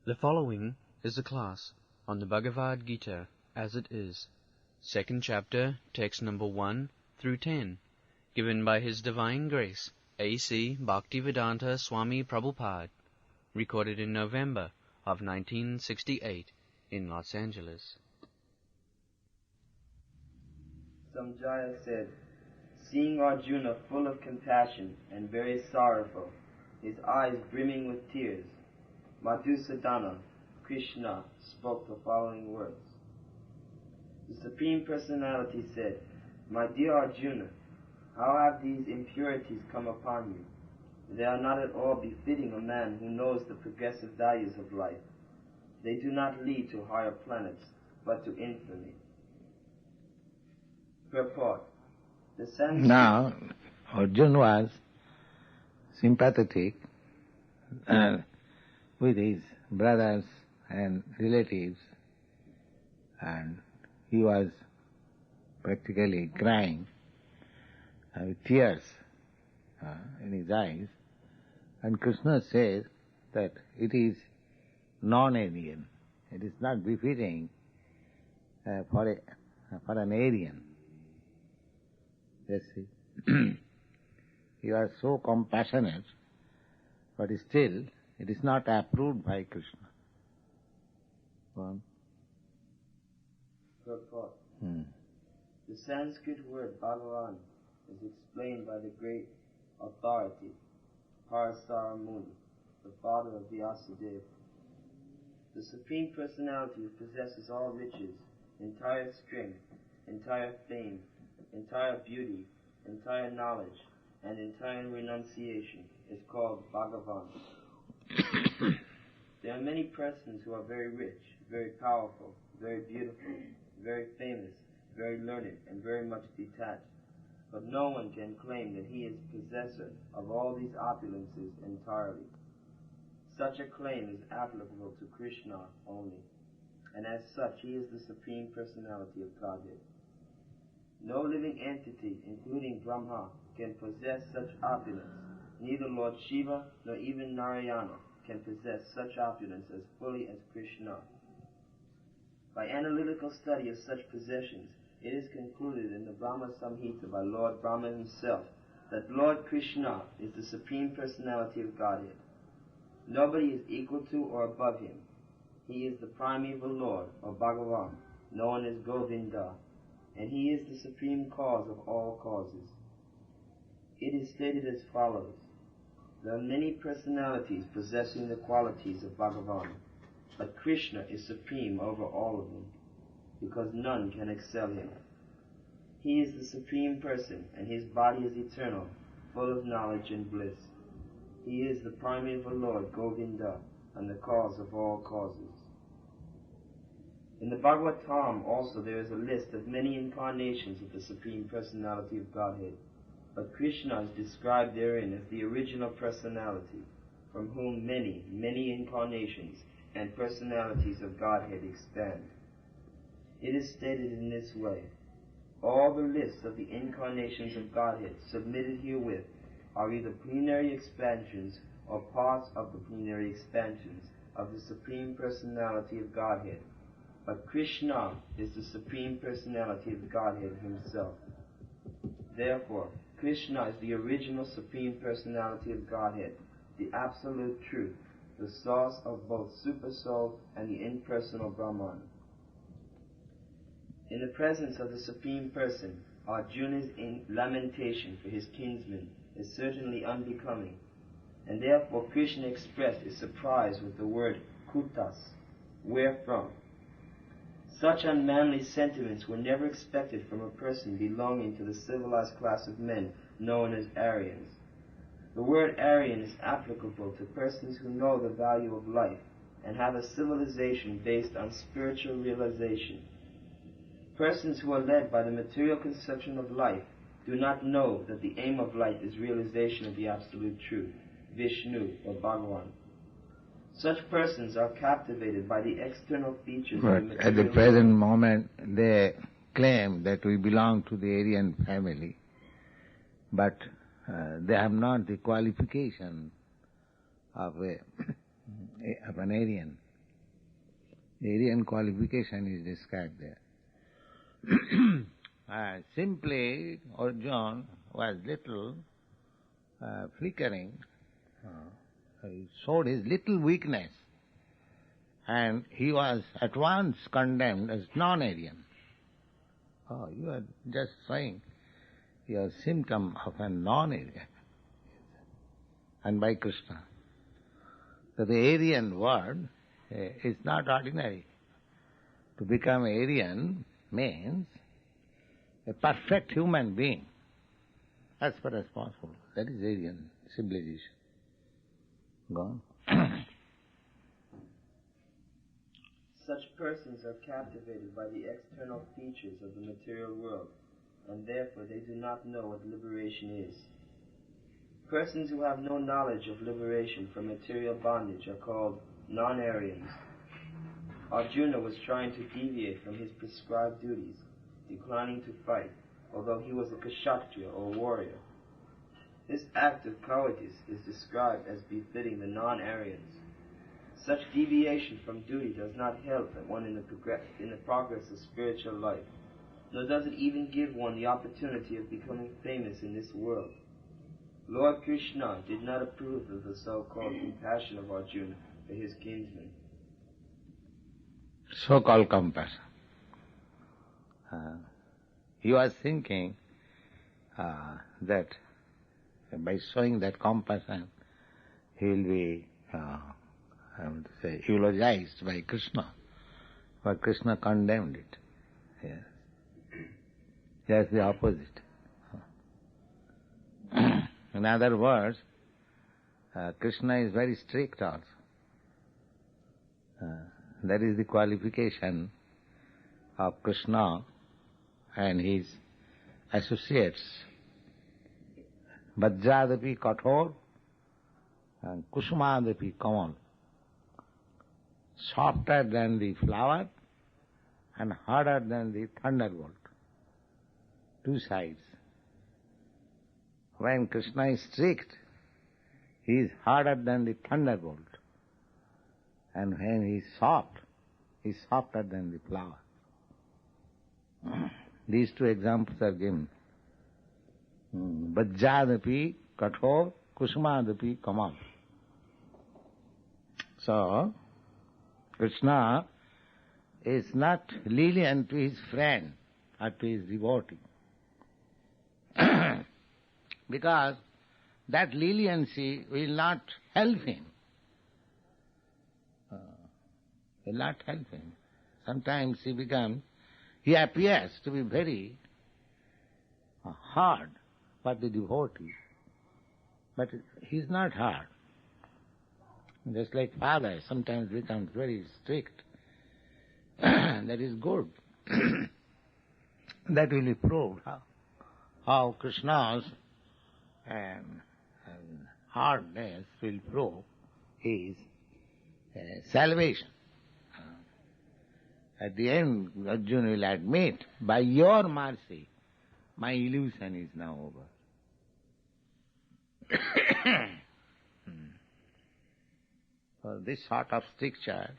The following is a class on the Bhagavad Gita as it is, second chapter, text number 1 through 10, given by His Divine Grace, A.C. Bhaktivedanta Swami Prabhupad, recorded in November of 1968 in Los Angeles. Samjaya said, seeing Arjuna full of compassion and very sorrowful, his eyes brimming with tears, Madhusadana, Krishna, spoke the following words. The Supreme Personality said, my dear Arjuna, how have these impurities come upon you? They are not at all befitting a man who knows the progressive values of life. They do not lead to higher planets, but to infamy. Purport. The Sanskrit... Now, Arjuna was sympathetic with his brothers and relatives, and he was practically crying with tears in his eyes. And Krishna says that it is non-Aryan. It is not befitting for an Aryan. Yes, see. He was so compassionate, but still it is not approved by Krishna. Purport. The Sanskrit word Bhagavan is explained by the great authority, Parasara Muni, the father of Vyasadeva. The Supreme Personality who possesses all riches, entire strength, entire fame, entire beauty, entire knowledge, and entire renunciation is called Bhagavan. There are many persons who are very rich, very powerful, very beautiful, very famous, very learned, and very much detached. But no one can claim that he is possessor of all these opulences entirely. Such a claim is applicable to Krishna only, and as such he is the Supreme Personality of Godhead. No living entity, including Brahma, can possess such opulence. Neither Lord Shiva nor even Narayana can possess such opulence as fully as Krishna. By analytical study of such possessions, it is concluded in the Brahma Samhita by Lord Brahma himself that Lord Krishna is the Supreme Personality of Godhead. Nobody is equal to or above him. He is the primeval Lord, or Bhagavan, known as Govinda, and he is the supreme cause of all causes. It is stated as follows. There are many personalities possessing the qualities of Bhagavan, but Krishna is supreme over all of them, because none can excel him. He is the Supreme Person, and his body is eternal, full of knowledge and bliss. He is the primeval Lord, Govinda, and the cause of all causes. In the Bhagavatam also there is a list of many incarnations of the Supreme Personality of Godhead, but Krishna is described therein as the original personality, from whom many, many incarnations and personalities of Godhead expand. It is stated in this way. All the lists of the incarnations of Godhead submitted herewith are either plenary expansions or parts of the plenary expansions of the Supreme Personality of Godhead. But Krishna is the Supreme Personality of Godhead himself. Therefore, Krishna is the original Supreme Personality of Godhead, the absolute truth, the source of both Supersoul and the impersonal Brahman. In the presence of the Supreme Person, Arjuna's lamentation for his kinsmen is certainly unbecoming, and therefore Krishna expressed his surprise with the word kutas, wherefrom. Such unmanly sentiments were never expected from a person belonging to the civilized class of men known as Aryans. The word Aryan is applicable to persons who know the value of life and have a civilization based on spiritual realization. Persons who are led by the material conception of life do not know that the aim of life is realization of the absolute truth, Vishnu or Bhagavan. Such persons are captivated by the external features of the material at the present moment they claim that we belong to the Aryan family, but they have not the qualification of an Aryan. Aryan qualification is described there. Simply, Arjuna was little flickering. He showed his little weakness, and he was at once condemned as non-Aryan. Oh, you are just saying your symptom of a non-Aryan, and by Krishna. So the Aryan word is not ordinary. To become Aryan means a perfect human being, as far as possible. That is Aryan civilization. Go on. Such persons are captivated by the external features of the material world, and therefore they do not know what liberation is. Persons who have no knowledge of liberation from material bondage are called non-Aryans. Arjuna was trying to deviate from his prescribed duties, declining to fight, although he was a Kshatriya or warrior. This act of cowardice is described as befitting the non-Aryans. Such deviation from duty does not help one in the progress of spiritual life, nor does it even give one the opportunity of becoming famous in this world. Lord Krishna did not approve of the so-called compassion of Arjuna for his kinsman. So-called compassion. He was thinking that by showing that compassion, he will be, eulogized by Krishna. But Krishna condemned it. Yes. Just the opposite. In other words, Krishna is very strict also. That is the qualification of Krishna and his associates. Vajradapi kathor and kusumadapi kamal. Softer than the flower and harder than the thunderbolt. Two sides. When Krishna is strict, he is harder than the thunderbolt. And when he is softer than the flower. These two examples are given. Vajradapi kathor kusumadapi kamal. So, Krishna is not lenient to his friend or to his devotee. Because that leniency will not help him. Will not help him. Sometimes he appears to be very hard for the devotee, but he is not hard. Just like father sometimes becomes very strict. That is good. That will be proved how Krishna's hardness will prove his salvation. At the end, Arjuna will admit, by your mercy, my illusion is now over. So this sort of stricture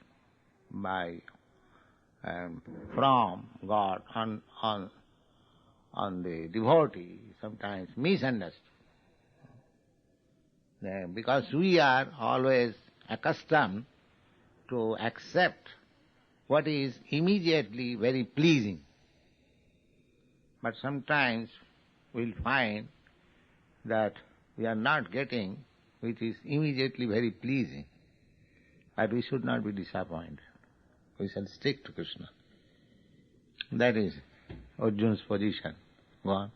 from God on the devotee sometimes misunderstood. Because we are always accustomed to accept what is immediately very pleasing. But sometimes we'll find that we are not getting which is immediately very pleasing. But we should not be disappointed. We shall stick to Krishna. That is Arjuna's position. Go on.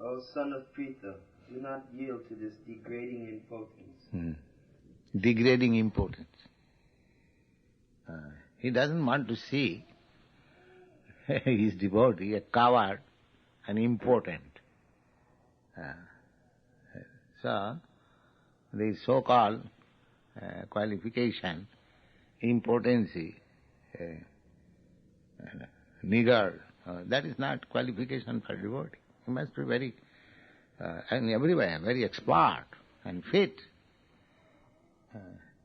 O son of Pritha, do not yield to this degrading impotence. Degrading impotence. He doesn't want to see his devotee a coward and impotent. So, the so-called qualification, impotency, niggard, that is not qualification for devotee. He must be very, and everywhere, very expert and fit.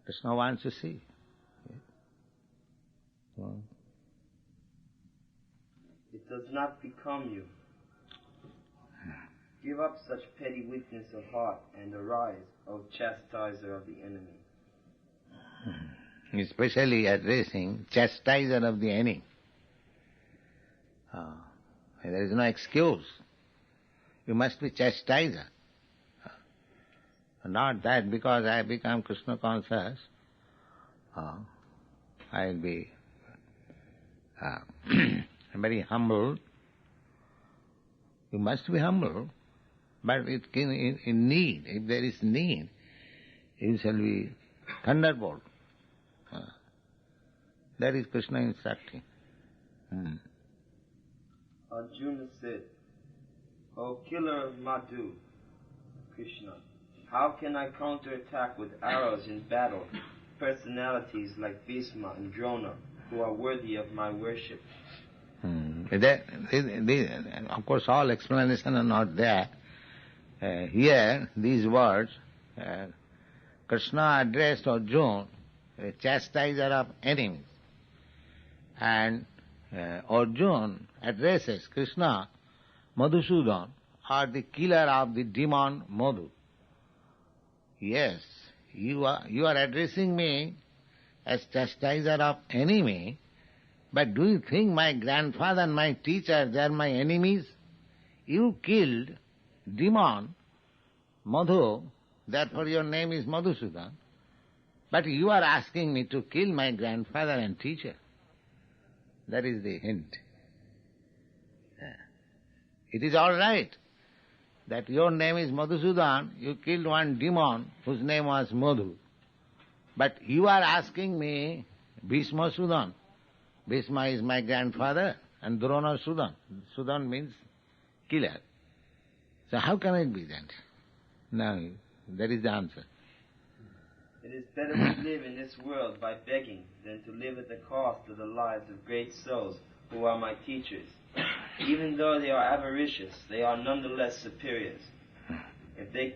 Krishna wants to see. It does not become you. Give up such petty weakness of heart and arise, O chastiser of the enemy. Especially addressing chastiser of the enemy. There is no excuse. You must be chastiser. Not that because I become Krishna conscious, I will be very humble. You must be humble, but in need, if there is need, you shall be thunderbolt. That is Krishna instructing. Arjuna said, O killer of Madhu, Krishna, how can I counterattack with arrows in battle personalities like Bhishma and Drona who are worthy of my worship? Of course, all explanations are not there. Here, these words, Krishna addressed Arjuna, a chastiser of enemies. And Arjuna addresses Krishna, Madhusudan, or the killer of the demon Madhu. Yes, you are addressing me as chastiser of enemy, but do you think my grandfather and my teacher, they are my enemies? You killed demon Madhu, therefore your name is Madhusudan. But you are asking me to kill my grandfather and teacher. That is the hint. It is all right that your name is Madhusudan, you killed one demon whose name was Madhu. But you are asking me Bhishma Sudan. Bhishma is my grandfather and Drona Sudan. Sudan means killer. So how can it be that? Now, that is the answer. It is better to live in this world by begging than to live at the cost of the lives of great souls who are my teachers. Even though they are avaricious, they are nonetheless superiors. If they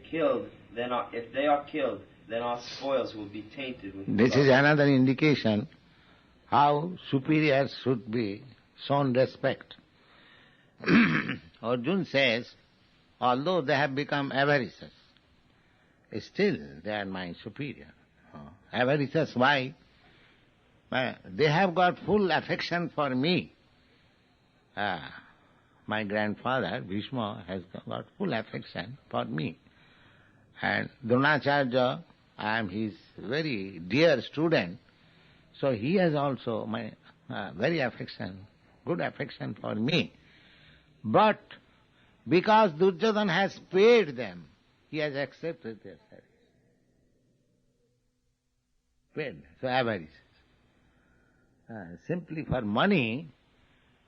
are killed, then our spoils will be tainted with blood. This is another indication how superiors should be shown respect. Arjuna says, although they have become avaricious, still they are my superior. Avaricious, why? They have got full affection for me. My grandfather, Bhishma, has got full affection for me. And Dronacharya, I am his very dear student, so he has also my very good affection for me. But because Duryodhana has paid them, he has accepted their service. Paid, so avarice. Simply for money,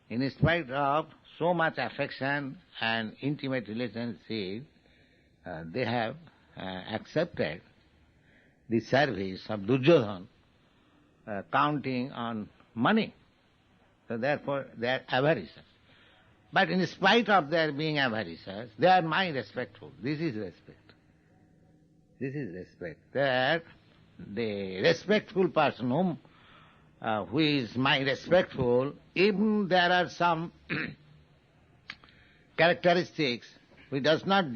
in spite of so much affection and intimate relationship, they have accepted the service of Duryodhana, counting on money. So therefore they are avaricious. But in spite of their being avaricious, they are my respectful. This is respect. This is respect. That the respectful person who is my respectful, even there are some characteristics which does not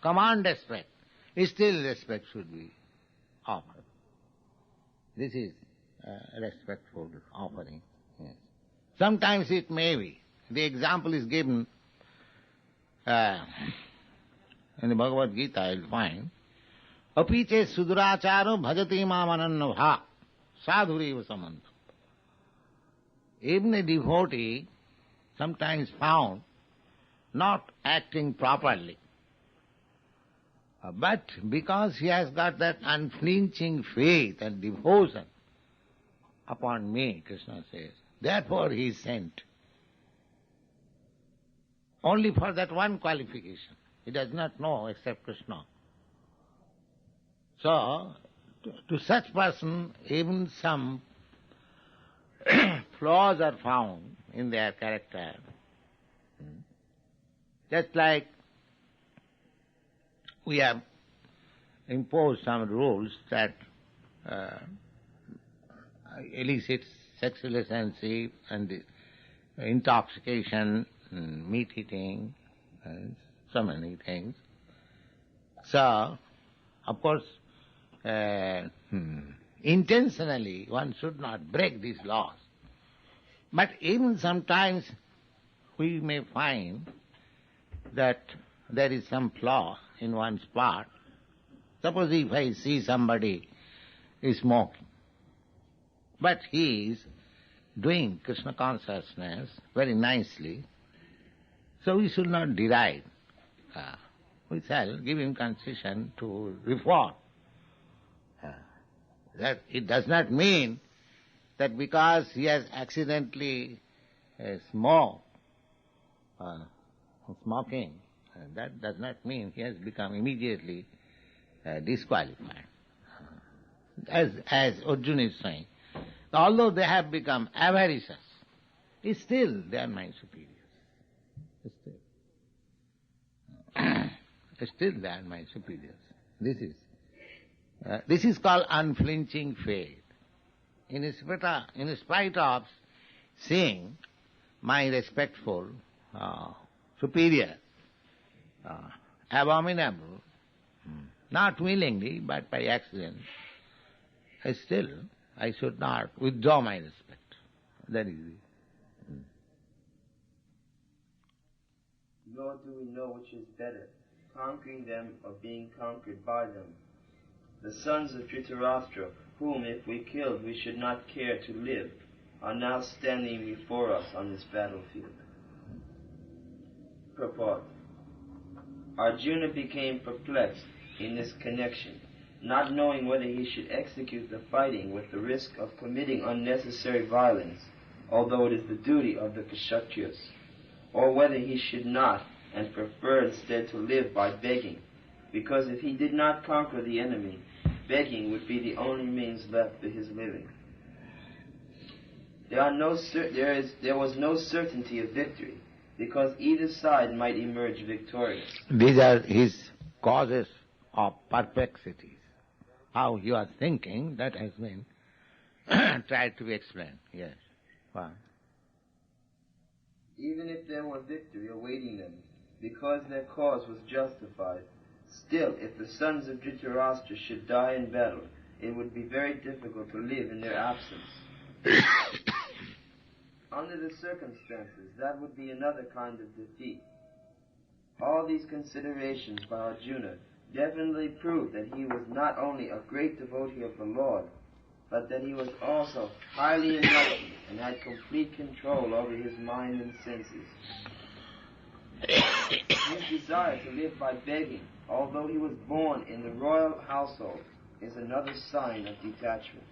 command respect, still respect should be offered. This is respectful offering. Yes. Sometimes it may be. The example is given in the Bhagavad Gita, you'll find, Apiche suduracharo bhajati mamananna bha sadhuriva samantam. Even a devotee sometimes found not acting properly. But because he has got that unflinching faith and devotion upon me, Krishna says, therefore he is sent. Only for that one qualification. He does not know except Krishna. So, to such person, even some flaws are found in their character. Just like we have imposed some rules that elicits sex relationship and the intoxication, meat eating, so many things. So, of course, intentionally one should not break these laws. But even sometimes we may find that there is some flaw in one's part. Suppose if I see somebody is smoking, but he is doing Krishna consciousness very nicely, so we should not deride. We shall give him concession to reform. That it does not mean that because he has accidentally smoking, that does not mean he has become immediately disqualified. As Arjuna is saying, although they have become avaricious, still they are my superiors. Still they are my superiors. This is called unflinching faith. In spite of seeing my respectful superior abominable, not willingly but by accident, still I should not withdraw my respect. That is it. Nor do we know which is better, conquering them or being conquered by them. The sons of Dhritarashtra, whom if we killed we should not care to live, are now standing before us on this battlefield. Purport. Arjuna became perplexed in this connection, not knowing whether he should execute the fighting with the risk of committing unnecessary violence, although it is the duty of the Kshatriyas, or whether he should not and prefer instead to live by begging, because if he did not conquer the enemy, begging would be the only means left for his living. There was no certainty of victory, because either side might emerge victorious. These are his causes of perplexities. How you are thinking, that has been tried to be explained. Yes. Wow. Even if there were victory awaiting them, because their cause was justified, still, if the sons of Dhritarashtra should die in battle, it would be very difficult to live in their absence. Under the circumstances, that would be another kind of defeat. All these considerations by Arjuna definitely prove that he was not only a great devotee of the Lord, but that he was also highly enlightened and had complete control over his mind and senses. His desire to live by begging, although he was born in the royal household, is another sign of detachment.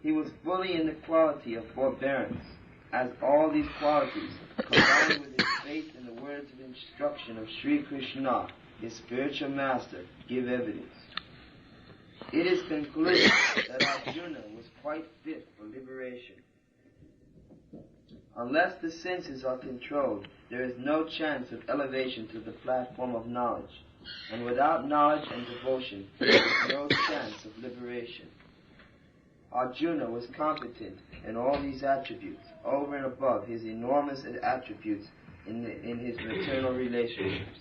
He was fully in the quality of forbearance, as all these qualities, combined with his faith in the words of instruction of Sri Krishna, his spiritual master, give evidence. It is concluded that Arjuna was quite fit for liberation. Unless the senses are controlled, there is no chance of elevation to the platform of knowledge, and without knowledge and devotion, there is no chance of liberation. Arjuna was competent in all these attributes, over and above his enormous attributes in his maternal relationships.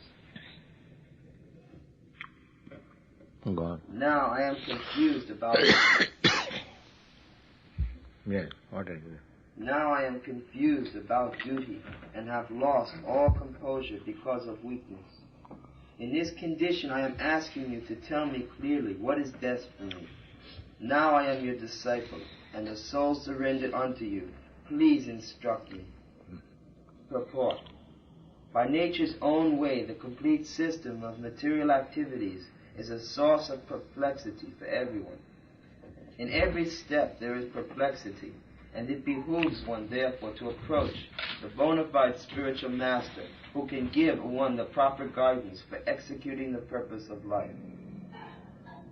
God. Now I am confused about Yes, what is it? Now I am confused about duty and have lost all composure because of weakness. In this condition I am asking you to tell me clearly what is best for me. Now I am your disciple, and the soul surrendered unto you. Please instruct me. Purport. By nature's own way, the complete system of material activities is a source of perplexity for everyone. In every step there is perplexity, and it behooves one, therefore, to approach the bona fide spiritual master who can give one the proper guidance for executing the purpose of life.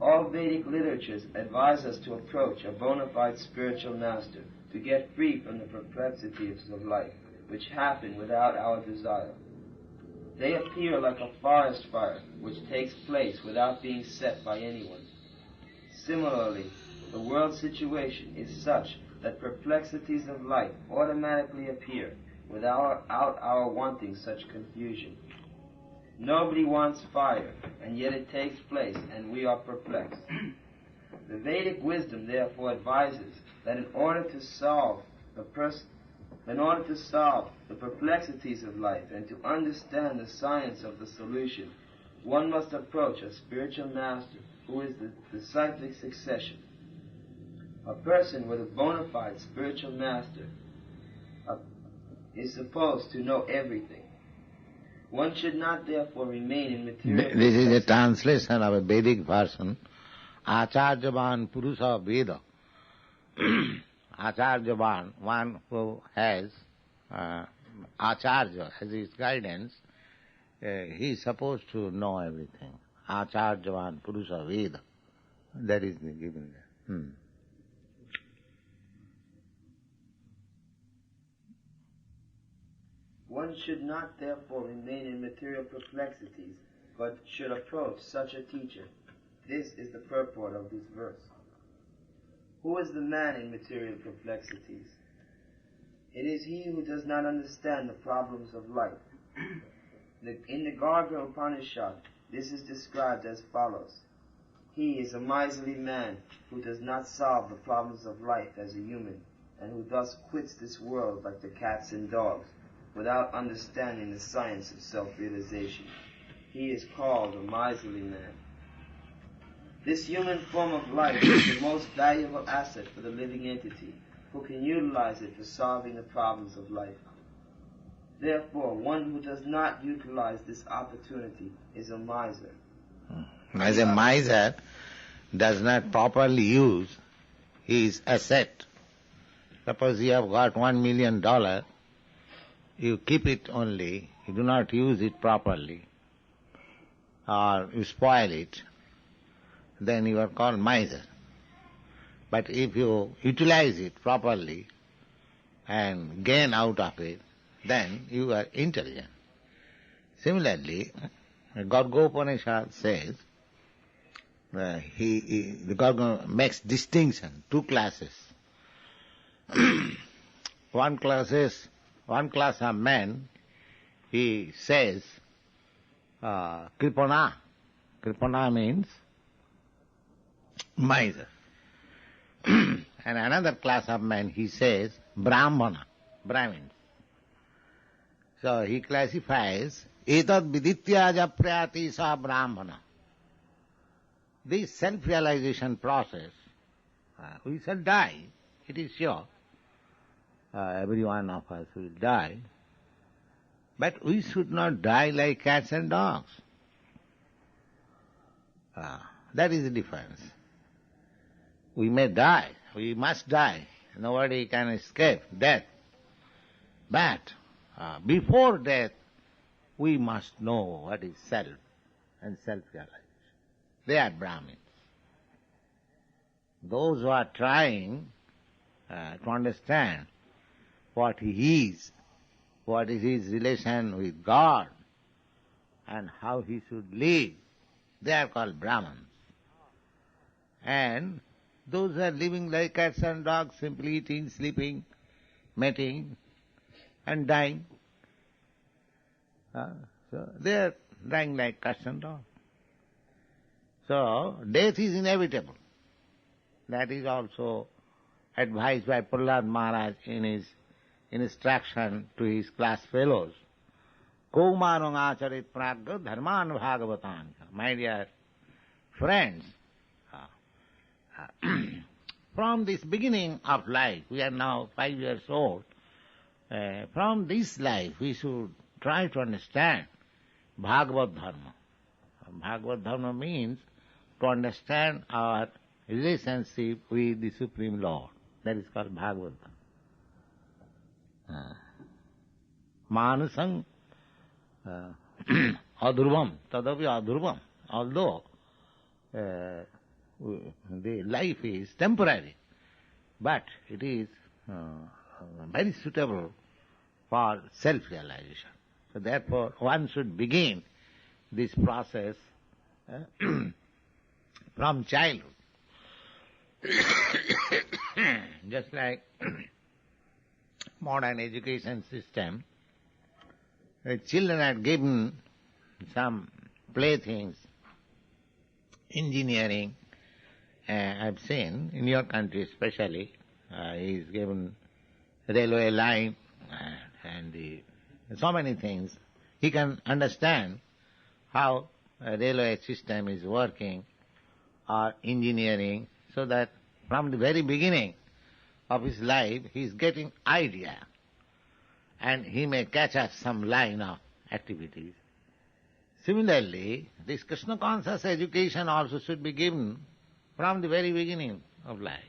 All Vedic literatures advise us to approach a bona fide spiritual master to get free from the perplexities of life, which happen without our desire. They appear like a forest fire, which takes place without being set by anyone. Similarly, the world situation is such that perplexities of life automatically appear without our wanting such confusion. Nobody wants fire, and yet it takes place, and we are perplexed. The Vedic wisdom therefore advises that in order to solve the perplexities of life and to understand the science of the solution, one must approach a spiritual master who is the cyclic succession. A person with a bona fide spiritual master is supposed to know everything. One should not therefore remain in material... This is a translation of a Vedic version. Acharyavan Purusa Veda. Acharyavan, one who has Acharya as his guidance, he is supposed to know everything. Acharyavan Purusa Veda. That is given there. One should not therefore remain in material perplexities, but should approach such a teacher. This is the purport of this verse. Who is the man in material perplexities? It is he who does not understand the problems of life. In the Garga Upanishad, this is described as follows. He is a miserly man who does not solve the problems of life as a human, and who thus quits this world like the cats and dogs, without understanding the science of self-realization. He is called a miserly man. This human form of life is the most valuable asset for the living entity, who can utilize it for solving the problems of life. Therefore, one who does not utilize this opportunity is a miser. As a miser does not properly use his asset. Suppose you have got $1 million, you keep it only, you do not use it properly, or you spoil it, then you are called miser. But if you utilize it properly and gain out of it, then you are intelligent. Similarly, Garga Upanishad says, the Garga makes distinction, two classes. One class of men, he says, Kripana. Kripana means miser. And another class of men, he says, Brahmana, Brahmins. So he classifies, Etad viditya japrayati sa Brahmana. This self-realization process, we shall die, it is sure. Every one of us will die. But we should not die like cats and dogs. That is the difference. We may die, we must die. Nobody can escape death. But before death, we must know what is self and self-realization. They are Brahmins. Those who are trying to understand what he is, what is his relation with God, and how he should live, they are called Brahmins. And those who are living like cats and dogs, simply eating, sleeping, mating, and dying, so they are dying like cats and dogs. So, death is inevitable. That is also advised by Prahlad Maharaj in his instruction to his class fellows. Kaumarang acharit pragya dharman bhagavatan. My dear friends, from this beginning of life, we are now 5 years old, from this life we should try to understand Bhagavad Dharma. Bhagavad Dharma means to understand our relationship with the Supreme Lord. That is called Bhagavad Dharma. Manasang adhurvam, tadapi adhurvam. Although the life is temporary, but it is very suitable for self-realization. So therefore, one should begin this process from childhood. just like modern education system, the children are given some playthings, engineering. I've seen in your country especially, he is given railway line and so many things. He can understand how a railway system is working or engineering, so that from the very beginning of his life he is getting idea and he may catch up some line of activities. Similarly, this Krishna conscious education also should be given from the very beginning of life.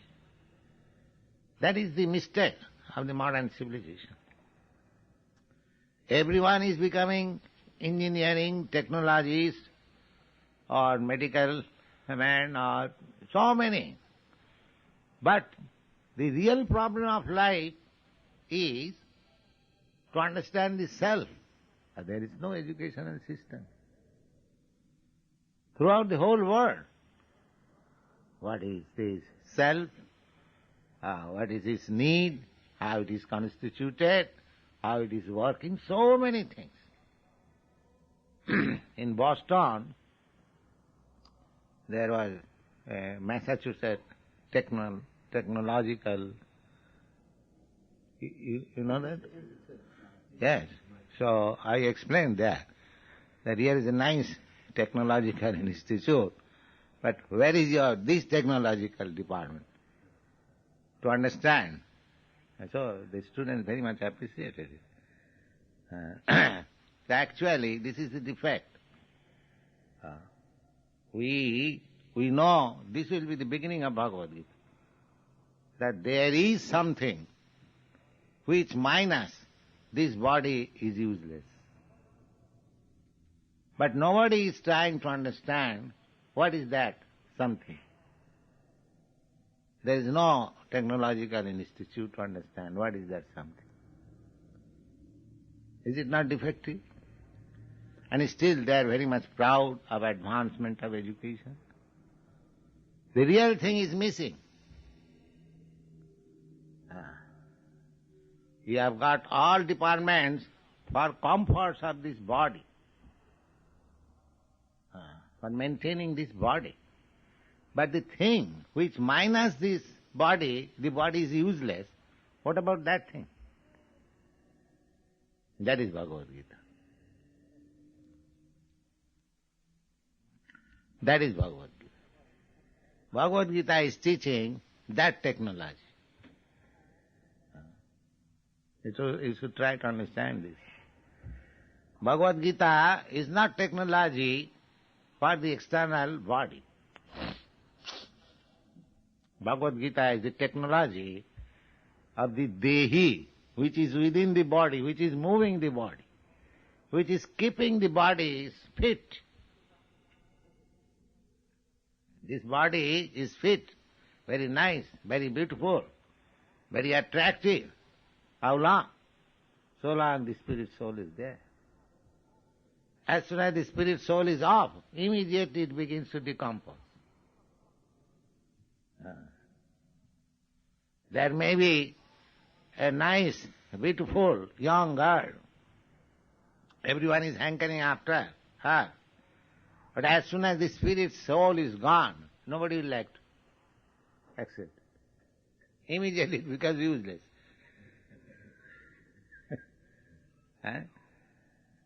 That is the mistake of the modern civilization. Everyone is becoming engineering, technologist, or medical man, or so many. But the real problem of life is to understand the self. There is no educational system. Throughout the whole world, what is this self, what is its need, how it is constituted, how it is working, so many things. In Boston, there was a Massachusetts technological, you know that? Yes. So I explained that here is a nice technological institute, but where is this technological department? To understand. And so the students very much appreciated it. Actually, this is the defect. We know this will be the beginning of Bhagavad Gita, that there is something which minus this body is useless. But nobody is trying to understand what is that something. There is no technological institute to understand what is that something. Is it not defective? And still they are very much proud of advancement of education. The real thing is missing. You have got all departments for comforts of this body, for maintaining this body. But the thing which minus this body, the body is useless, what about that thing? That is Bhagavad Gita. That is Bhagavad Gita. Bhagavad Gita is teaching that technology. You should try to understand this. Bhagavad Gita is not technology for the external body. Bhagavad Gita is the technology of the Dehi, which is within the body, which is moving the body, which is keeping the body fit. This body is fit, very nice, very beautiful, very attractive. How long? So long the spirit soul is there. As soon as the spirit soul is off, immediately it begins to decompose. There may be a nice, beautiful young girl. Everyone is hankering after her. But as soon as the spirit soul is gone, nobody will like to accept. Immediately it becomes useless.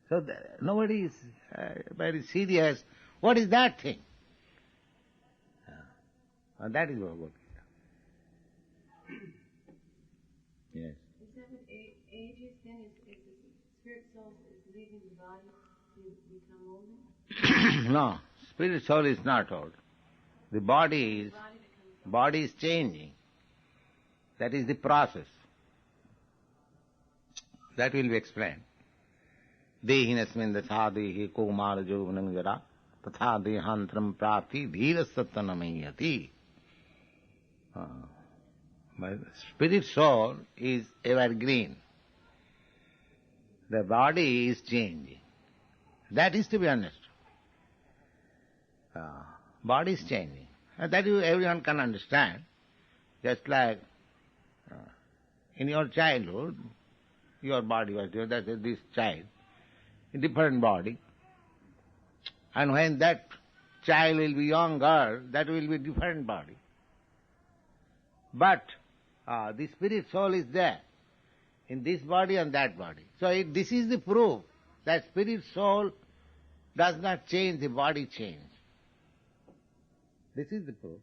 So nobody is very serious. What is that thing? That is Bhagavad Gita. Yes. Is that what ages then? If the spirit soul is leaving the body, you become older? No, spirit soul is not old. The body is changing. That is the process. That will be explained. Dehinasmin datha dehi kumara jovanam jara tatha dehantram prapti dhira sattanamayati. But spirit soul is evergreen. The body is changing. That is to be understood. Body is changing. That everyone can understand. Just like in your childhood, your body was different, that is this child, a different body. And when that child will be younger, that will be different body. But the spirit soul is there, in this body and that body. So this is the proof that spirit soul does not change, the body change. This is the proof.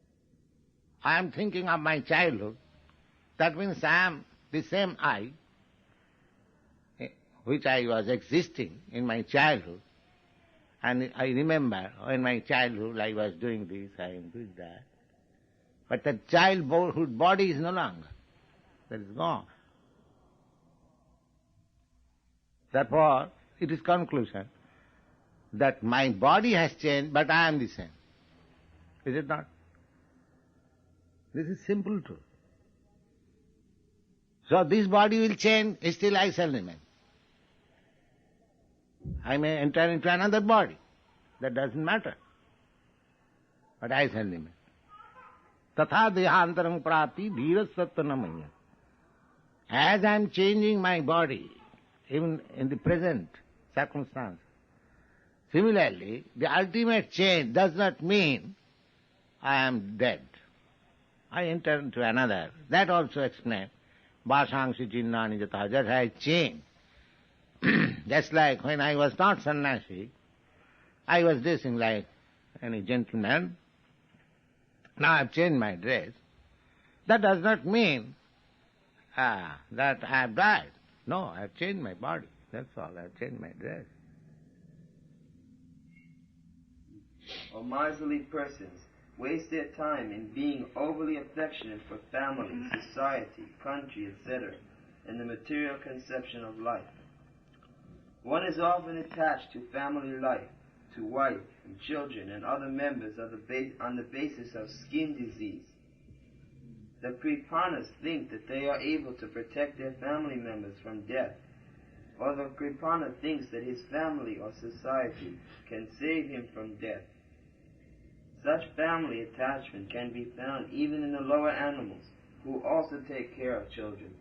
I am thinking of my childhood. That means I am the same I, which I was existing in my childhood. And I remember in my childhood I was doing this, I am doing that. But the childhood body is no longer. That is gone. Therefore, it is conclusion that my body has changed, but I am the same. Is it not? This is simple truth. So this body will change, still I shall remain. I may enter into another body. That doesn't matter. But I shall remain. Tatha dehantaram prati dhira sattanamaya. As I am changing my body, even in the present circumstance, similarly, the ultimate change does not mean I am dead. I enter into another. That also explains. Vasangsi chinnani jataha. Just I change. Just like when I was not sannyasi, I was dressing like any gentleman. Now I have changed my dress. That does not mean that I have died. No, I have changed my body. That's all. I have changed my dress. Or miserly persons waste their time in being overly affectionate for family, society, country, etc., and the material conception of life. One is often attached to family life, to wife and children and other members on the basis of skin disease. The Kripanas think that they are able to protect their family members from death, or the Kripana thinks that his family or society can save him from death. Such family attachment can be found even in the lower animals, who also take care of children.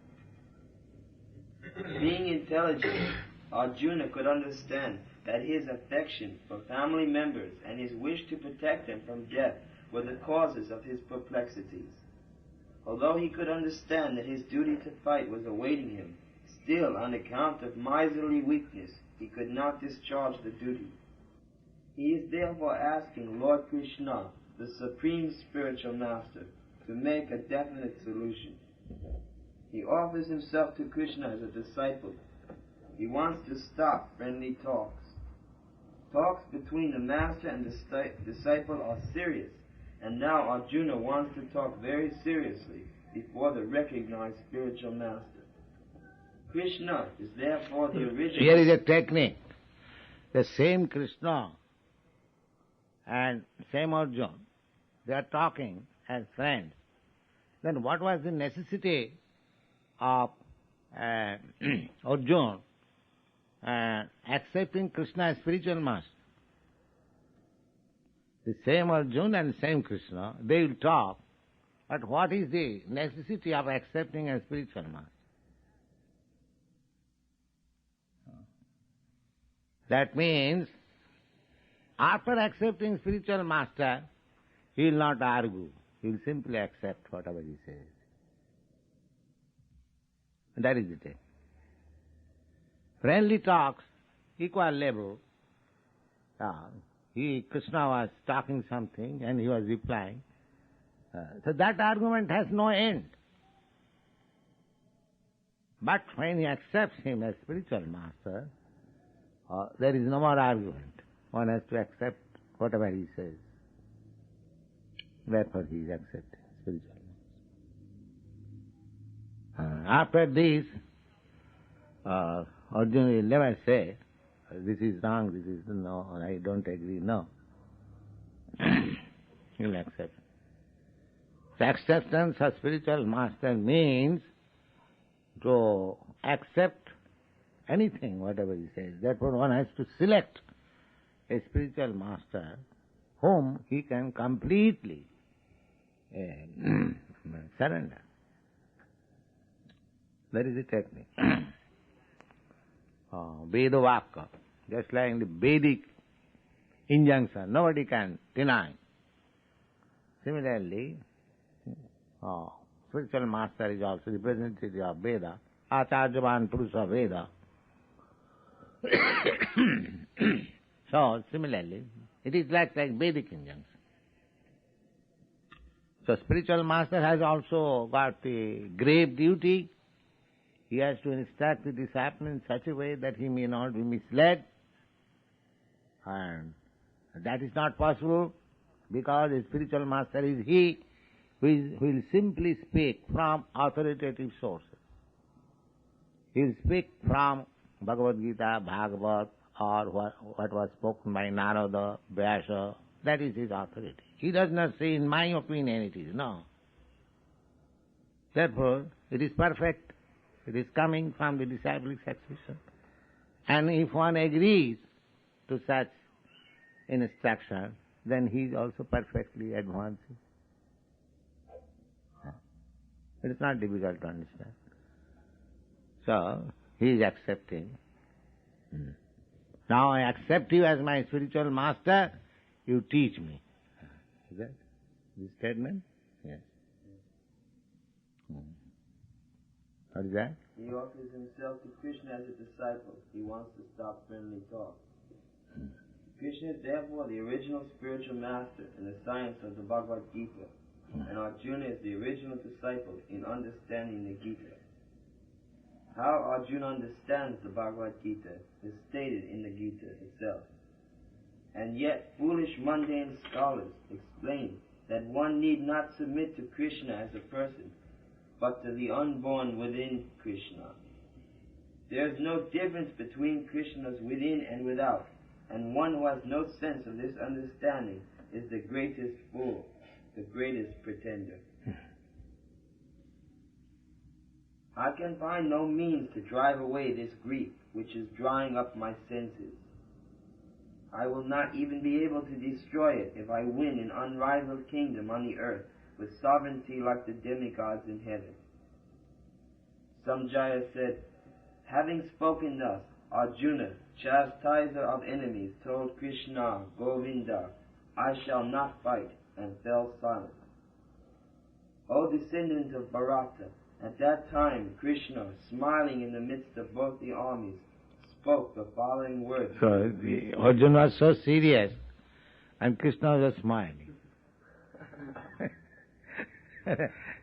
Being intelligent, Arjuna could understand that his affection for family members and his wish to protect them from death were the causes of his perplexities. Although he could understand that his duty to fight was awaiting him, still, on account of miserly weakness, he could not discharge the duty. He is therefore asking Lord Krishna, the Supreme Spiritual Master, to make a definite solution. He offers himself to Krishna as a disciple. He wants to stop friendly talks. Talks between the Master and the disciple are serious, and now Arjuna wants to talk very seriously before the recognized spiritual Master. Krishna is therefore the original... Here is a technique. The same Krishna and same Arjuna, they are talking as friends. Then what was the necessity of Arjuna accepting Krishna as spiritual master? The same Arjuna and same Krishna, they will talk, but what is the necessity of accepting a spiritual master? That means, after accepting spiritual master, he will not argue. He will simply accept whatever he says. That is the thing. Friendly talks, equal level. Krishna was talking something and he was replying. So that argument has no end. But when he accepts him as spiritual master, there is no more argument. One has to accept whatever he says. Therefore he is accepted spiritual master. After this, Arjuna will never say, this is wrong, this is no, I don't agree, no. He will accept. The acceptance of spiritual master means to accept anything, whatever he says. Therefore one has to select a spiritual master whom he can completely surrender. That is the technique. Vedavaka, just like the Vedic injunction, nobody can deny. Similarly, spiritual master is also representative of Veda, Acharyavan Purusa Veda. So, similarly, it is like Vedic injunction. So, spiritual master has also got the grave duty. He has to instruct the disciple in such a way that he may not be misled. And that is not possible because a spiritual master is he who will simply speak from authoritative sources. He will speak from Bhagavad Gita, Bhagavad, or what was spoken by Narada, Vyasa. That is his authority. He does not say, in my opinion it is, no. Therefore, it is perfect. It is coming from the disciplic succession. And if one agrees to such instruction, then he is also perfectly advancing. It is not difficult to understand. So, he is accepting. Now I accept you as my spiritual master, you teach me. Is that this statement? Yes. What is that? He offers himself to Krishna as a disciple. He wants to stop friendly talk. Krishna is therefore the original spiritual master in the science of the Bhagavad Gita, and Arjuna is the original disciple in understanding the Gita. How Arjuna understands the Bhagavad Gita is stated in the Gita itself. And yet foolish mundane scholars explain that one need not submit to Krishna as a person, but to the unborn within Krishna. There is no difference between Krishna's within and without, and one who has no sense of this understanding is the greatest fool, the greatest pretender. I can find no means to drive away this grief which is drying up my senses. I will not even be able to destroy it if I win an unrivaled kingdom on the earth with sovereignty like the demigods in heaven. Samjaya said, having spoken thus, Arjuna, chastiser of enemies, told Krishna, Govinda, I shall not fight, and fell silent. O descendant of Bharata, at that time Krishna, smiling in the midst of both the armies, spoke the following words. So Arjuna was so serious and Krishna was smiling.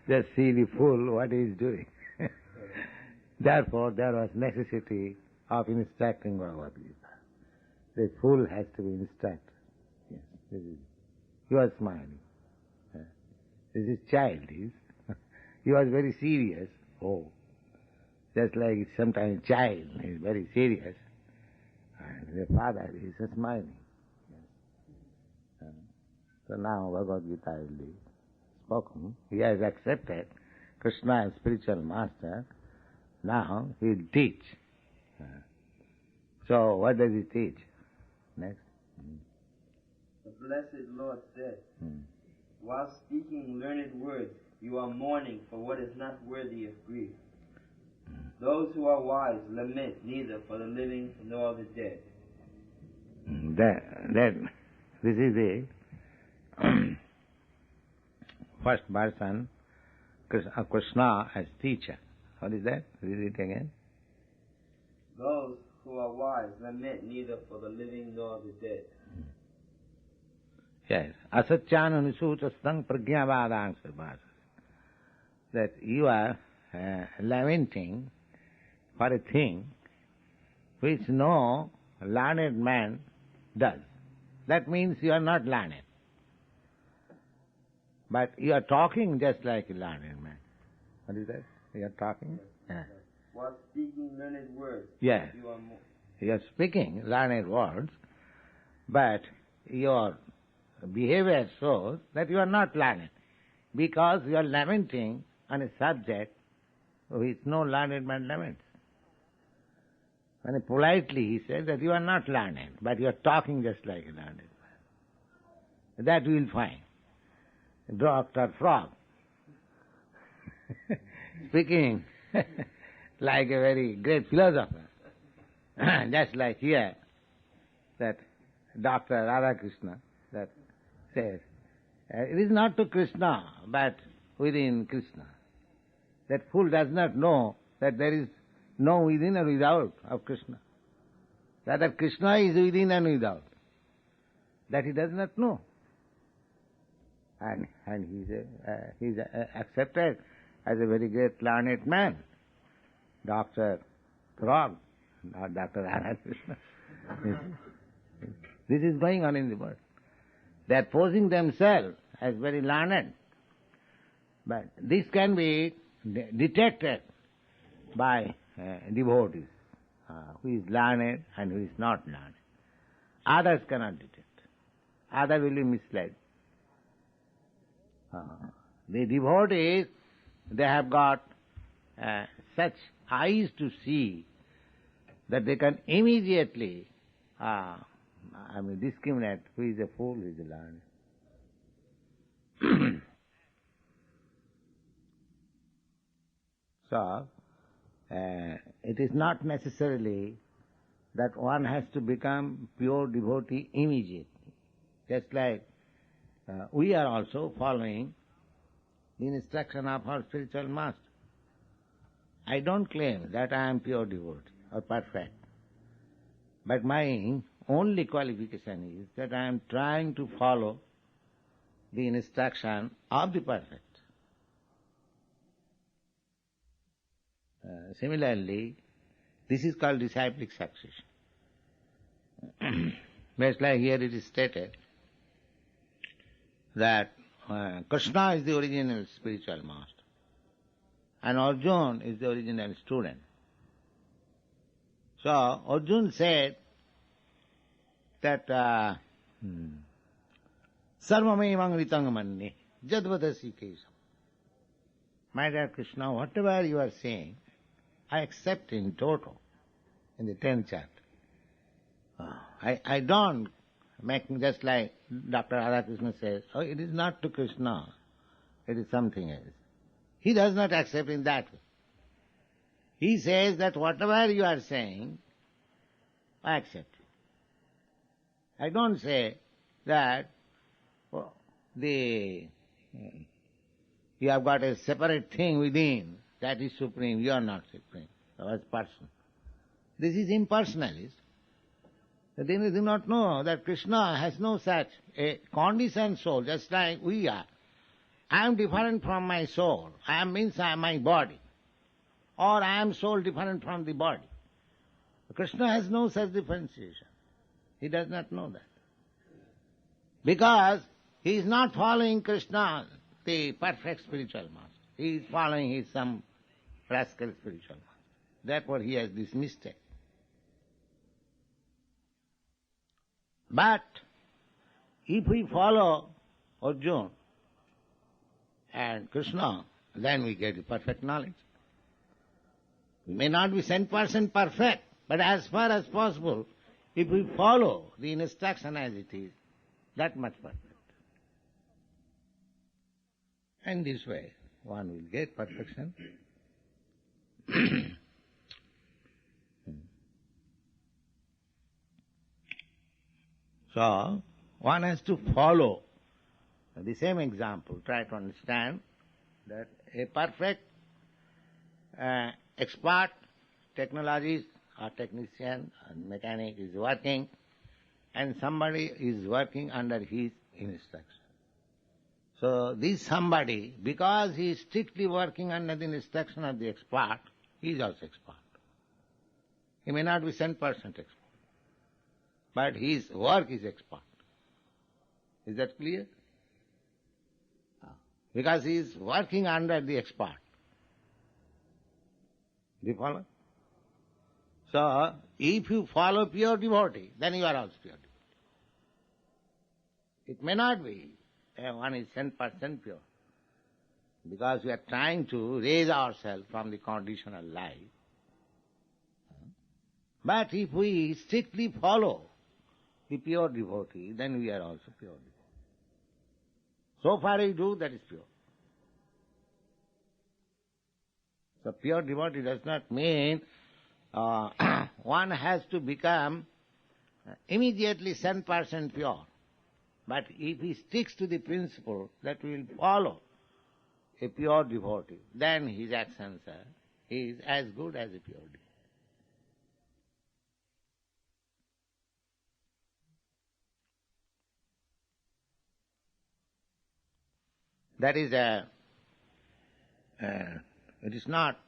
Just see the fool what he is doing. Therefore there was necessity of instructing Bhagavad Gita. The fool has to be instructed. Yes, this is. He was smiling. This is childish. He was very serious. Oh, just like sometimes a child is very serious, and the father is smiling. Yes. So now Bhagavad Gita will be spoken. He has accepted Krishna as spiritual master. Now he will teach. So what does he teach? Next. The blessed Lord said, while speaking learned words, you are mourning for what is not worthy of grief. Those who are wise lament neither for the living nor the dead. This is the first person, Krishna as teacher. What is that? Read it again. Those who are wise lament neither for the living nor the dead. Yes. Asatyan anusuchastang pragyavadang sarvasas. That you are lamenting for a thing which no learned man does. That means you are not learned. But you are talking just like a learned man. What is that? You are talking? Yes. While speaking learned words, yes. you are speaking learned words, but your behavior shows that you are not learned, because you are lamenting on a subject which no learned man laments. And politely he says that you are not learned, but you are talking just like a learned man. That we will find. Dr. Frog speaking like a very great philosopher. Just like here, that Dr. Radhakrishna that says, it is not to Krishna, but within Krishna. That fool does not know that there is no within or without of Krishna. That Krishna is within and without. That he does not know. And he is accepted as a very great learned man. Dr. Frog, not Dr. Radhakrishna. This is going on in the world. They are posing themselves as very learned. But this can be detected by devotees, who is learned and who is not learned. Others cannot detect. Others will be misled. The devotees, they have got such eyes to see that they can immediately discriminate who is a fool, who is a learned. So, it is not necessarily that one has to become pure devotee immediately. Just like we are also following the instruction of our spiritual master. I don't claim that I am pure devotee or perfect, but my only qualification is that I am trying to follow the instruction of the perfect. Similarly, this is called disciplic succession. Just like here it is stated that Krishna is the original spiritual master and Arjuna is the original student. So Arjuna said that sarvamevang ritang manne jadvadasi kesam. My dear Krishna, whatever you are saying, I accept in total, in the 10th chapter. I don't make just like Dr. Radhakrishna says, oh, it is not to Krishna, it is something else. He does not accept in that way. He says that whatever you are saying, I accept it. I don't say that you have got a separate thing within, that is supreme, you are not supreme, as person. This is impersonalist. They do not know that Krishna has no such a conditioned soul, just like we are. I am different from my soul. I means I am my body. Or I am soul different from the body. Krishna has no such differentiation. He does not know that. Because he is not following Krishna, the perfect spiritual master. He is following some rascal spiritual master. Therefore he has this mistake. But if we follow Arjuna and Krishna, then we get perfect knowledge. We may not be 100% perfect, but as far as possible, if we follow the instruction as it is, that much perfect. And this way, one will get perfection. So, one has to follow the same example, try to understand that a perfect expert technologist or technician or mechanic is working and somebody is working under his instruction. So this somebody, because he is strictly working under the instruction of the expert, he is also expert. He may not be 100% expert, but his work is expert. Is that clear? Because he is working under the expert. Do you follow? So, if you follow pure devotee, then you are also pure devotee. It may not be one is 10% pure, because we are trying to raise ourselves from the conditional life. But if we strictly follow the pure devotee, then we are also pure devotee. So far we do, that is pure. So pure devotee does not mean one has to become immediately 100% pure. But if he sticks to the principle that will follow a pure devotee, then his actions is as good as a pure devotee. That is it is not,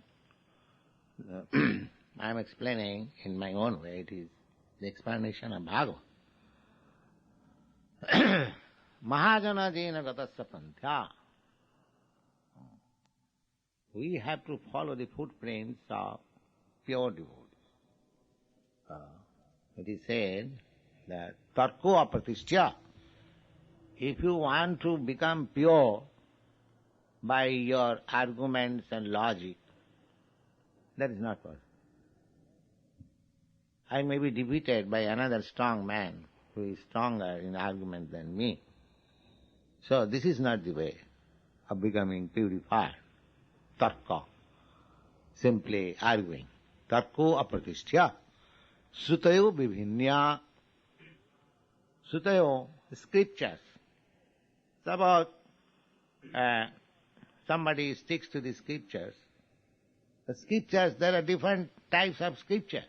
I am explaining in my own way, it is the explanation of Bhagavad. Mahajana jena gatasya panthya. We have to follow the footprints of pure devotees. It is said that tarko apratishya. If you want to become pure by your arguments and logic, that is not possible. I may be defeated by another strong man who is stronger in argument than me. So this is not the way of becoming purified. Tarka, simply arguing. Tarko apratishya. Sutayo vibhinya. Sutayo, scriptures. Suppose somebody sticks to the scriptures. The scriptures, there are different types of scripture.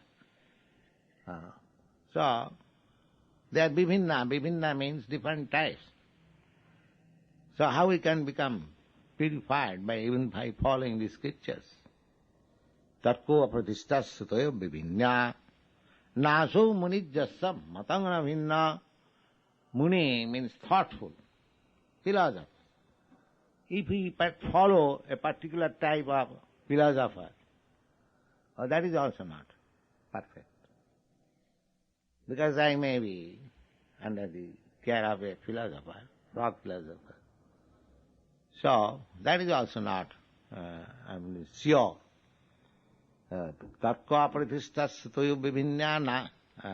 So, they are bibhinna. Bibhinna means different types. So how we can become purified even by following the scriptures? Tarko apratishtas sutayo bibhinya. Naso munijjasa matangana bhinna. Muni means thoughtful, philosopher. If we follow a particular type of philosopher, that is also not perfect. Because I may be under the care of a philosopher, rock philosopher. So, that is also not sure. Tarko apratishtas sutayo bibhinya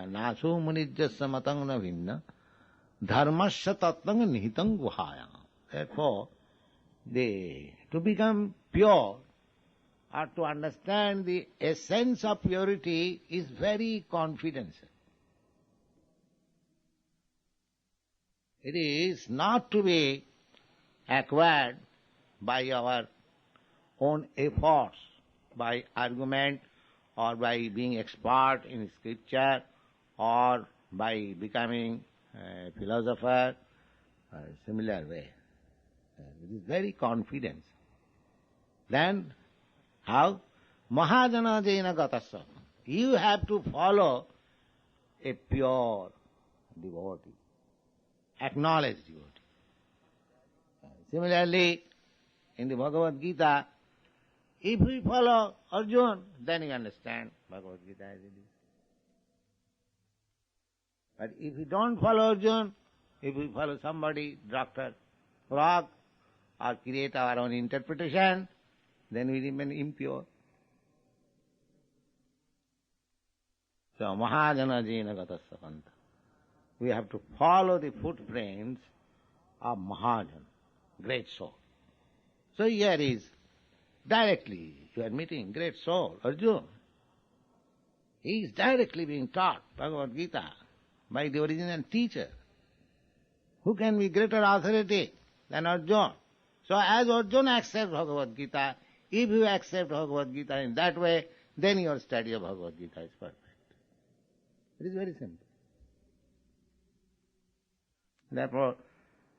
naso munijjasa matangana bhinna. Dharmasya tattanga nihitang guhaya. Therefore, to become pure or to understand the essence of purity is very confidential. It is not to be acquired by our own efforts, by argument, or by being expert in scripture, or by becoming a philosopher, similar way. It is very confident. Then, how? Mahajana jena gatasya. You have to follow a pure devotee, acknowledged devotee. Similarly, in the Bhagavad Gita, if we follow Arjuna, then you understand Bhagavad Gita as it is. But if we don't follow Arjuna, if we follow somebody, Dr. Frog, or create our own interpretation, then we remain impure. So, Mahajana jena gatasya panta. We have to follow the footprints of Mahajan, great soul. So here is directly you are meeting great soul, Arjuna. He is directly being taught Bhagavad Gita by the original teacher. Who can be greater authority than Arjuna? So as Arjuna accepts Bhagavad Gita, if you accept Bhagavad Gita in that way, then your study of Bhagavad Gita is perfect. It is very simple. Therefore,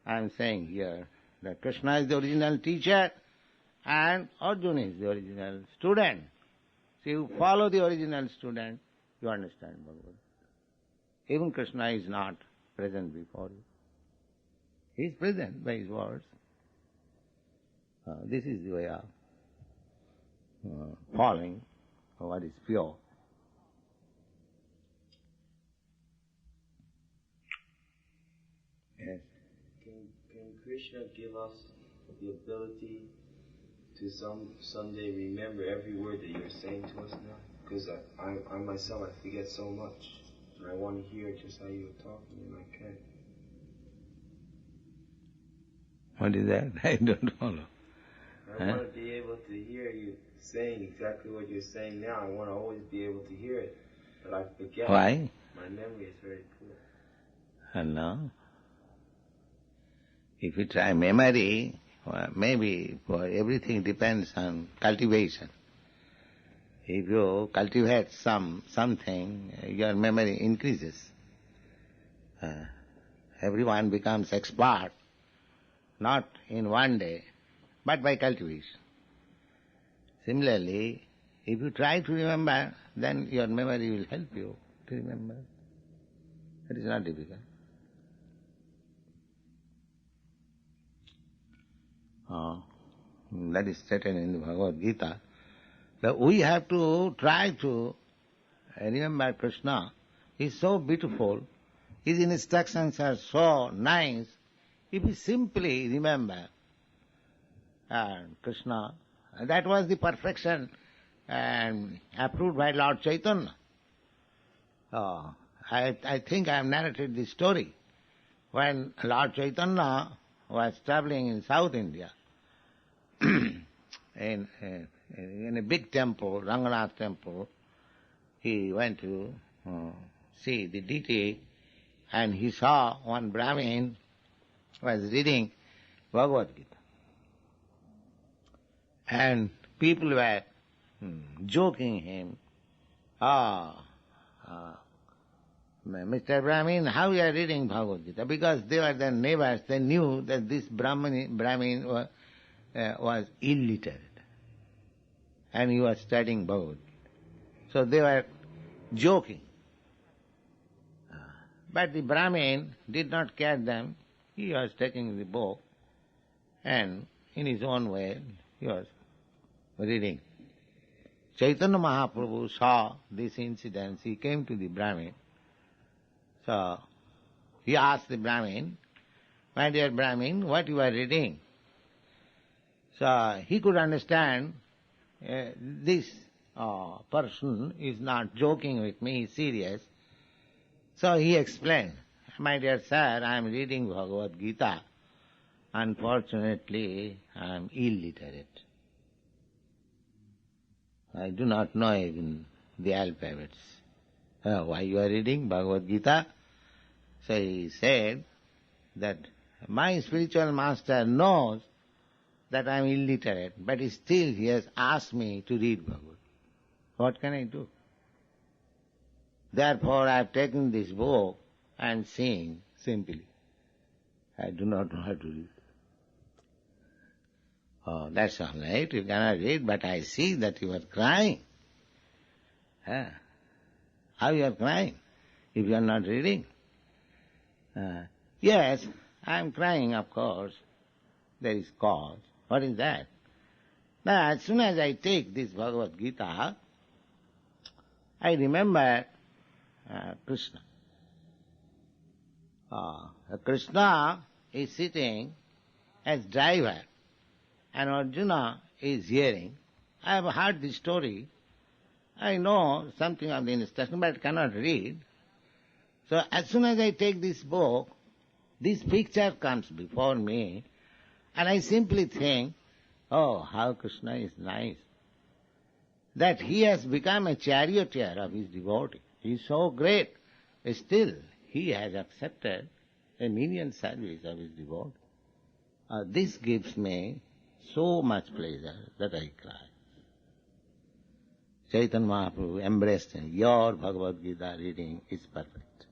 I am saying here that Krishna is the original teacher and Arjuna is the original student. So you follow the original student, you understand Bhagavad Gita. Even Krishna is not present before you. He is present by his words. This is the way of following what is pure. Yes. Can Krishna give us the ability to someday remember every word that you're saying to us now? Because I myself, I forget so much. And I want to hear just how you're talking and I can't. What is that? I don't follow. I want to be able to hear you saying exactly what you're saying now. I want to always be able to hear it, but I forget. Why? My memory is very poor. No. If you try memory, maybe for everything depends on cultivation. If you cultivate something, your memory increases. Everyone becomes expert, not in one day, but by cultivation. Similarly, if you try to remember, then your memory will help you to remember. It is not difficult. That is stated in the Bhagavad Gita, that we have to try to remember Krishna. He is so beautiful, his instructions are so nice. If we simply remember Krishna, that was the perfection approved by Lord Chaitanya. I think I have narrated this story. When Lord Chaitanya was traveling in South India, in a big temple, Ranganath temple, he went to see the deity, and he saw one Brahmin was reading Bhagavad Gita. And people were joking him, Mr. Brahmin, how you are reading Bhagavad Gita? Because they were their neighbors, they knew that this Brahmin was illiterate, and he was studying Bhagavad Gita. So they were joking. But the Brahmin did not care them. He was taking the book, and in his own way he was reading. Chaitanya Mahaprabhu saw this incident. He came to the Brahmin. So he asked the Brahmin, "My dear Brahmin, what you are reading?" So he could understand this person is not joking with me, he is serious. So he explained, "My dear sir, I am reading Bhagavad Gita. Unfortunately, I am illiterate. I do not know even the alphabets." Why you are reading Bhagavad Gita? So he said that my spiritual master knows that I am illiterate, but still he has asked me to read Bhagavad. What can I do? Therefore I have taken this book and seeing simply. I do not know how to read. Oh, that's all right, you cannot read, but I see that you are crying. How you are crying if you are not reading? Yes, I am crying, of course. There is cause. What is that? Now, as soon as I take this Bhagavad Gita, I remember Krishna. Krishna is sitting as driver, and Arjuna is hearing. I have heard this story. I know something of the instruction, but I cannot read. So as soon as I take this book, this picture comes before me, and I simply think, oh, how Krishna is nice. That he has become a charioteer of his devotee. He is so great. Still, he has accepted a menial service of his devotee. This gives me so much pleasure that I cry. Chaitanya Mahaprabhu embraced him. Your Bhagavad Gita reading is perfect.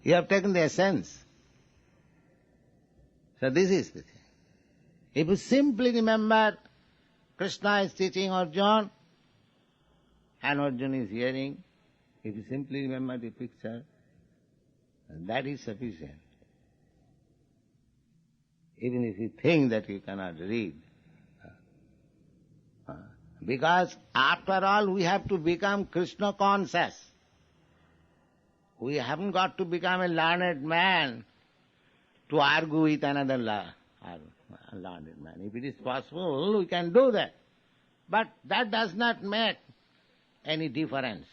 You have taken the essence. So this is the thing. If you simply remember Krishna is teaching Arjuna, and Arjuna is hearing, if you simply remember the picture, that is sufficient. Even if you think that you cannot read. Because after all we have to become Krishna conscious. We haven't got to become a learned man to argue with another learned man. If it is possible, we can do that. But that does not make any difference.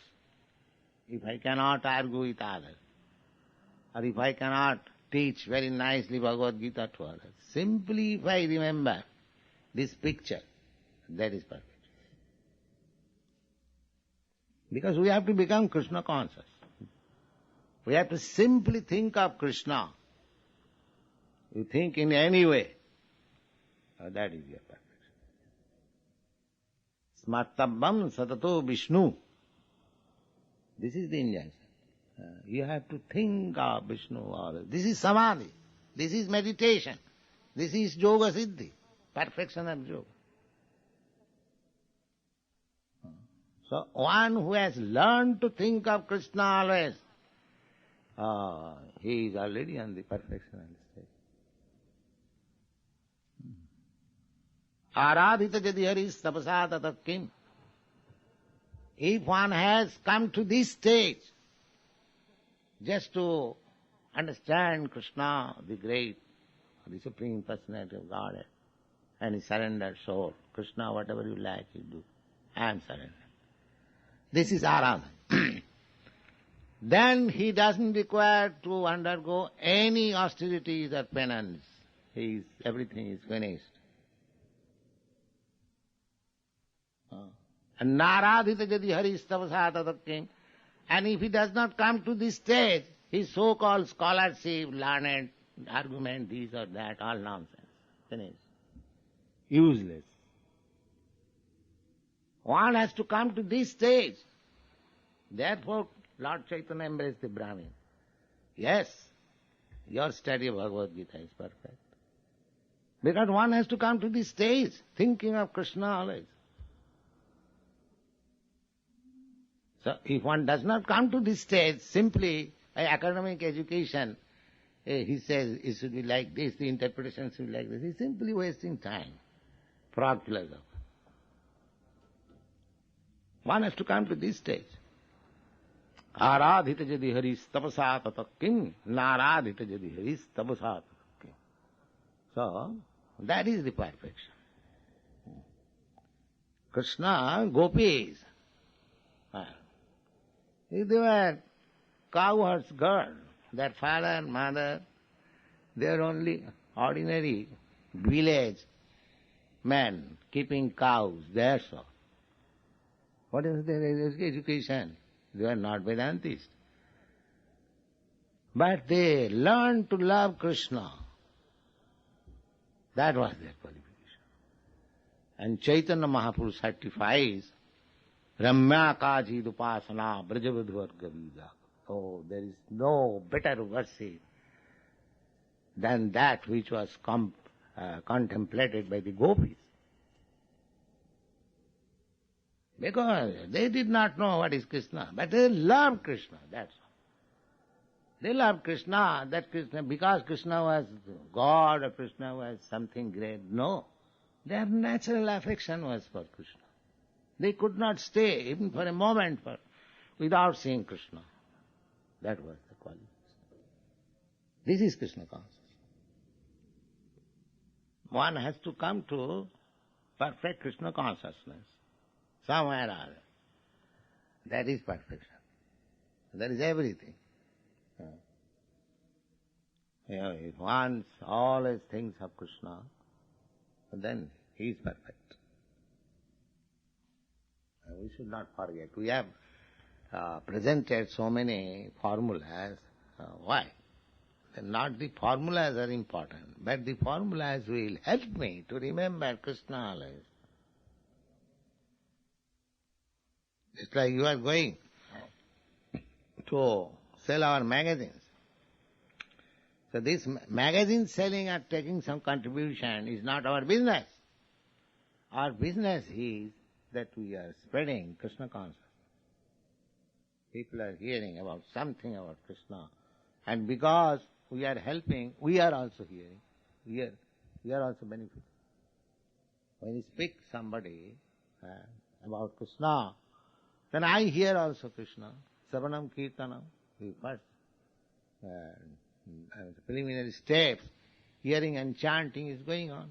If I cannot argue with others, or if I cannot teach very nicely Bhagavad Gita to others. Simply if I remember this picture, that is perfect. Because we have to become Krishna conscious. We have to simply think of Krishna. You think in any way, that is your perfection. Smartabam satato Vishnu. This is the injunction. You have to think of Vishnu always. This is samadhi. This is meditation. This is yoga siddhi. Perfection of yoga. So one who has learned to think of Krishna always, he is already on the perfectional stage. Aradhita jadi haris tapasa tatat kim. If one has come to this stage, just to understand Krishna, the great, the Supreme Personality of Godhead, and his surrendered soul, Krishna, whatever you like, you do. I am surrendered. This is Aradhana. Then he doesn't require to undergo any austerities or penance. Everything is finished. And Naradhita jadi haristavasa tatakim. And if he does not come to this stage, his so-called scholarship, learned argument, this or that, all nonsense. Finished. Useless. One has to come to this stage. Therefore, Lord Chaitanya embraced the Brahmin. Yes, your study of Bhagavad Gita is perfect. Because one has to come to this stage, thinking of Krishna always. So, if one does not come to this stage, simply by academic education, he says it should be like this, the interpretation should be like this. He's simply wasting time. Fraud philosopher. One has to come to this stage. Aradhita jadi haris tapasa tatakim, naradhita jadi haris tapasa tatakim. So, that is the perfection. Krishna, gopis, if they were cowherds girl, their father and mother, they are only ordinary village men keeping cows, that's all. What is their education? They are not Vedantists. But they learned to love Krishna. That was their qualification. And Chaitanya Mahaprabhu certifies Ramya Kaji Dupasana Brajavadvarga Vida. Oh, there is no better worship than that which was contemplated by the gopis. Because they did not know what is Krishna, but they loved Krishna, that's all. They loved Krishna, because Krishna was God or Krishna was something great. No, their natural affection was for Krishna. They could not stay even for a moment without seeing Krishna. That was the quality. This is Krishna consciousness. One has to come to perfect Krishna consciousness somewhere or other. That is perfection. That is everything. If one always thinks of Krishna, then he is perfect. We should not forget. We have presented so many formulas. Why? Not the formulas are important, but the formulas will help me to remember Krishna always. It's like you are going to sell our magazines. So this magazine selling or taking some contribution is not our business. Our business is that we are spreading Krishna consciousness. People are hearing about something about Krishna. And because we are helping, we are also hearing. We are also benefiting. When you speak somebody about Krishna, then I hear also Krishna. Savanam Kirtanam. We first, preliminary steps, hearing and chanting is going on.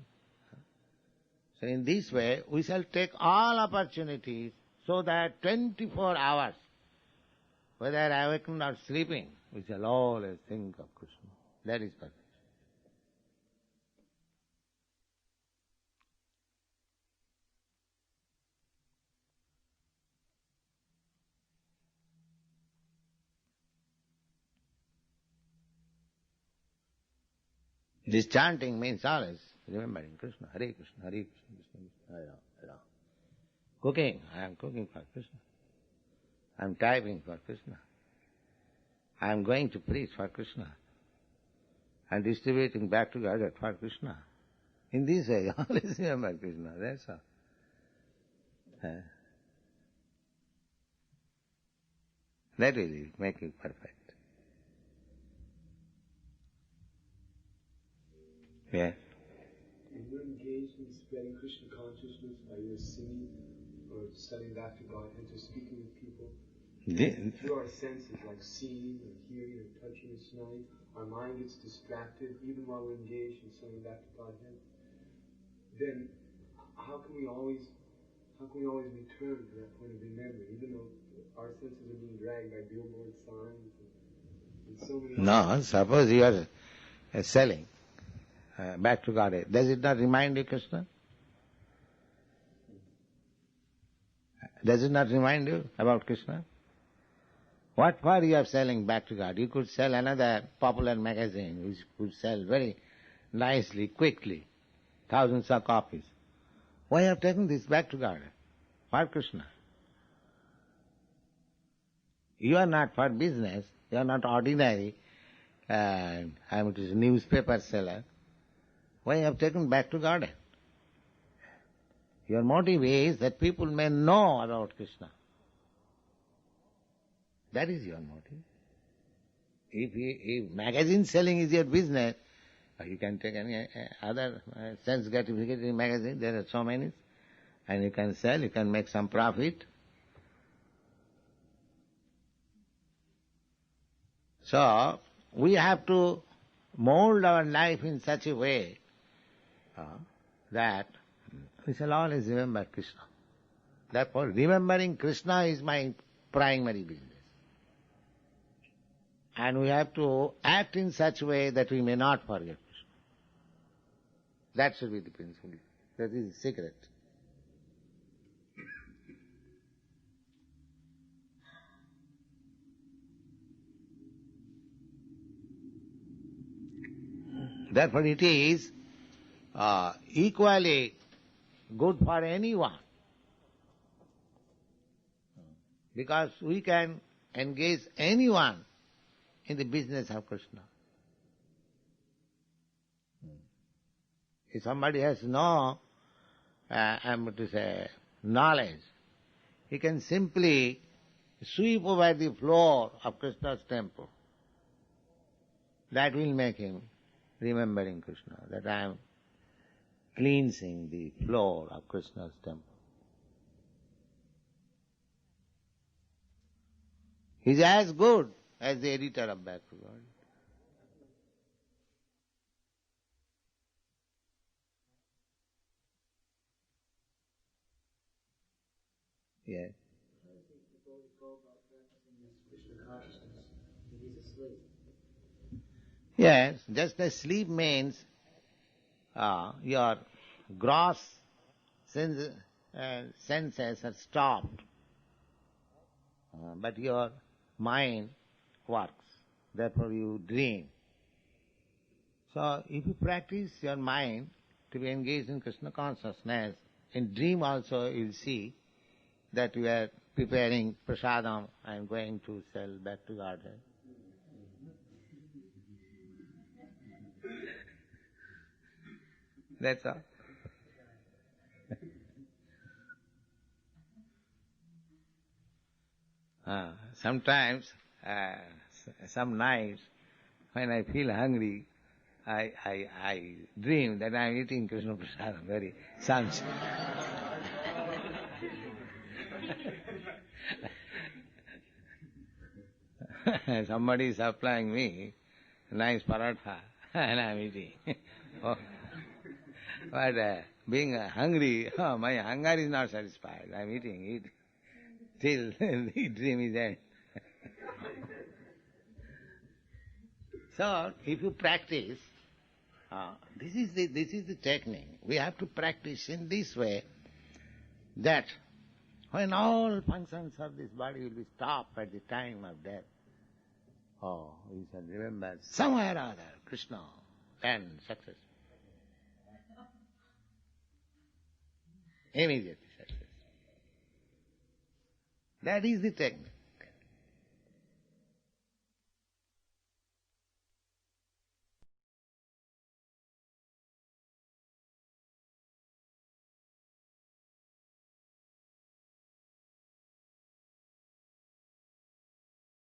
So in this way, we shall take all opportunities so that 24 hours, whether awakened or sleeping, we shall always think of Krishna. That is perfection. This chanting means always remembering Krishna, Hare Krishna, Hare Krishna, Krishna Krishna, Hare Ram, Hare Ram. Cooking, I am cooking for Krishna. I am typing for Krishna. I am going to preach for Krishna. I am distributing back to God for Krishna. In this way, always remember Krishna, that's all. That will make you perfect. Yeah. When you're engaged in spreading Krishna consciousness by your singing or studying back to Godhead or speaking with people, through our senses like seeing or hearing or touching or smelling, our mind gets distracted even while we're engaged in studying back to Godhead, then how can we always return to that point of remembering, even though our senses are being dragged by billboard signs and so many... No, suppose you are selling back to Godhead. Does it not remind you Krishna? Does it not remind you about Krishna? What for you are selling back to God? You could sell another popular magazine which could sell very nicely, quickly, thousands of copies. Why have taken this back to God? For Krishna. You are not for business, you are not ordinary, newspaper seller. Why have taken back to God? Your motive is that people may know about Krishna. That is your motive. If magazine selling is your business, you can take any other sense gratification magazine, there are so many, and you can sell, you can make some profit. So, we have to mold our life in such a way that we shall always remember Krishna. Therefore, remembering Krishna is my primary business. And we have to act in such a way that we may not forget Krishna. That should be the principle. That is the secret. Therefore it is equally good for anyone, because we can engage anyone in the business of Krishna. If somebody has no knowledge, he can simply sweep over the floor of Krishna's temple. That will make him remembering Krishna, that I am cleansing the floor of Krishna's temple. He is as good as the editor of Bhagavad. Yes. Yes, just as sleep means your gross senses are stopped, but your mind works. Therefore you dream. So if you practice your mind to be engaged in Krishna consciousness, in dream also you will see that we are preparing prasadam and going to sell back to Godhead. That's all. Sometimes, some nights, when I feel hungry, I dream that I am eating Krishna Prasadam, very sumptuous. Somebody is supplying me nice paratha and I am eating. Oh. But being hungry, my hunger is not satisfied. I am eating till the dream is end. So, if you practice, this is the technique. We have to practice in this way that when all functions of this body will be stopped at the time of death, we shall remember somewhere or other Krishna, then success. Immediately success. That is the technique.